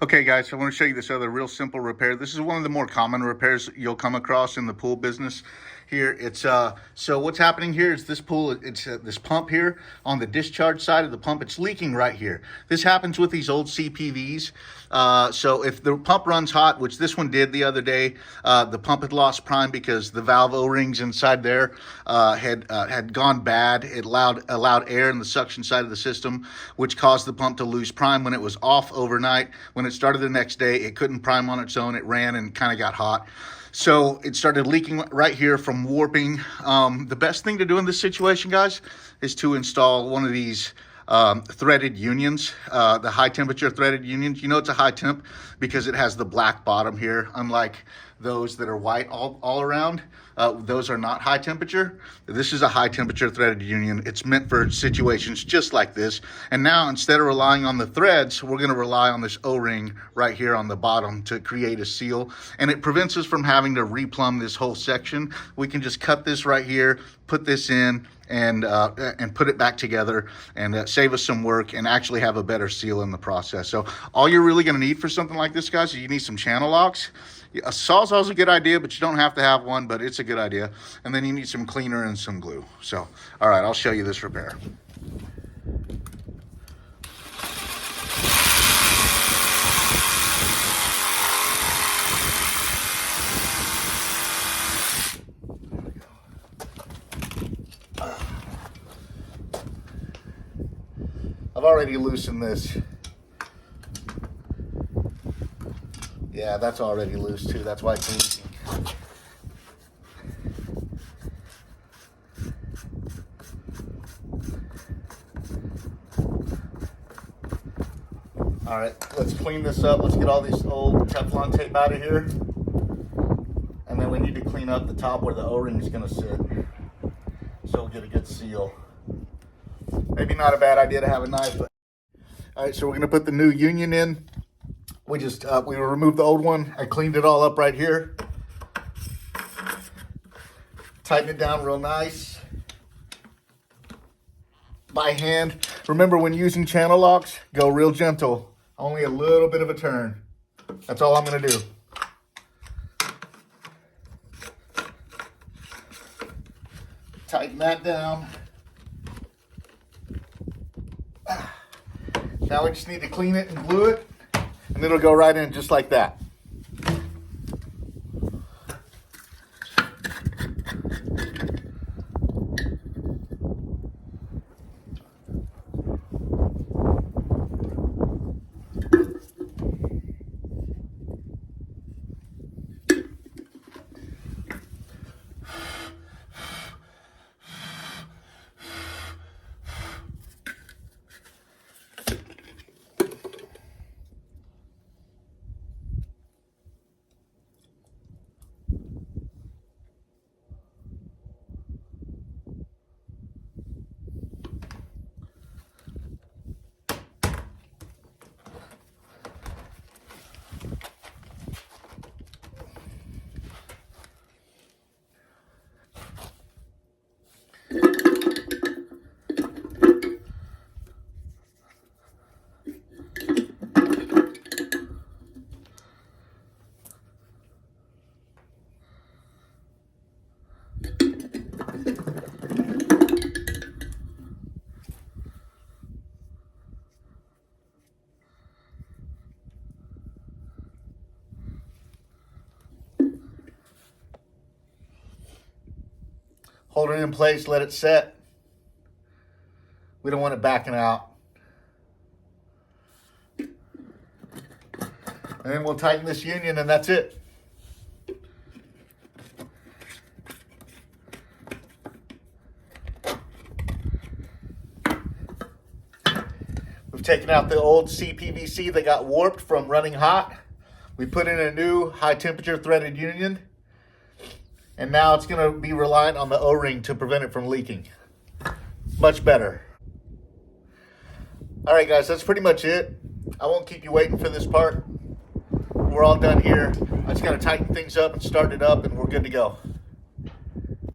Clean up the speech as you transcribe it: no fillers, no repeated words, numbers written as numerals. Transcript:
Okay guys, so I want to show you this other real simple repair. This is one of the more common repairs you'll come across in the pool business here. It's so what's happening here is this pool, it's this pump here on the discharge side of the pump, it's leaking right here. This happens with these old CPVs. So if the pump runs hot, which this one did the other day, the pump had lost prime because the valve O-rings inside there had gone bad. It allowed air in the suction side of the system, which caused the pump to lose prime when it was off overnight. When it started the next day, it couldn't prime on its own. It ran and kind of got hot. So it started leaking right here from warping. The best thing to do in this situation, guys, is to install one of these threaded unions, the high temperature threaded unions. You know it's a high temp because it has the black bottom here, unlike those that are white all around. Those are not high temperature. This is a high temperature threaded union. It's meant for situations just like this. And now instead of relying on the threads, we're going to rely on this O-ring right here on the bottom to create a seal. And it prevents us from having to replumb this whole section. We can just cut this right here, put this in, and put it back together and save us some work and actually have a better seal in the process. So all you're really going to need for something like this, guys, is you need some channel locks. A Sawzall's a good idea, but you don't have to have one, but it's a good idea. And then you need some cleaner and some glue. So, all right, I'll show you this repair. I've already loosened this. Yeah, that's already loose too. That's why it's leaking. All right, let's clean this up. Let's get all this old Teflon tape out of here. And then we need to clean up the top where the O-ring is gonna sit. So we'll get a good seal. Maybe not a bad idea to have a knife, but. All right, so we're gonna put the new union in. We removed the old one. I cleaned it all up right here. Tighten it down real nice. By hand. Remember, when using channel locks, go real gentle. Only a little bit of a turn. That's all I'm gonna do. Tighten that down. Now we just need to clean it and glue it. And it'll go right in just like that. Hold it in place, let it set. We don't want it backing out. And then we'll tighten this union and that's it. We've taken out the old CPVC that got warped from running hot. We put in a new high temperature threaded union. And now it's going to be reliant on the O-ring to prevent it from leaking. Much better. All right, guys, that's pretty much it. I won't keep you waiting for this part. We're all done here. I just got to tighten things up and start it up, and we're good to go.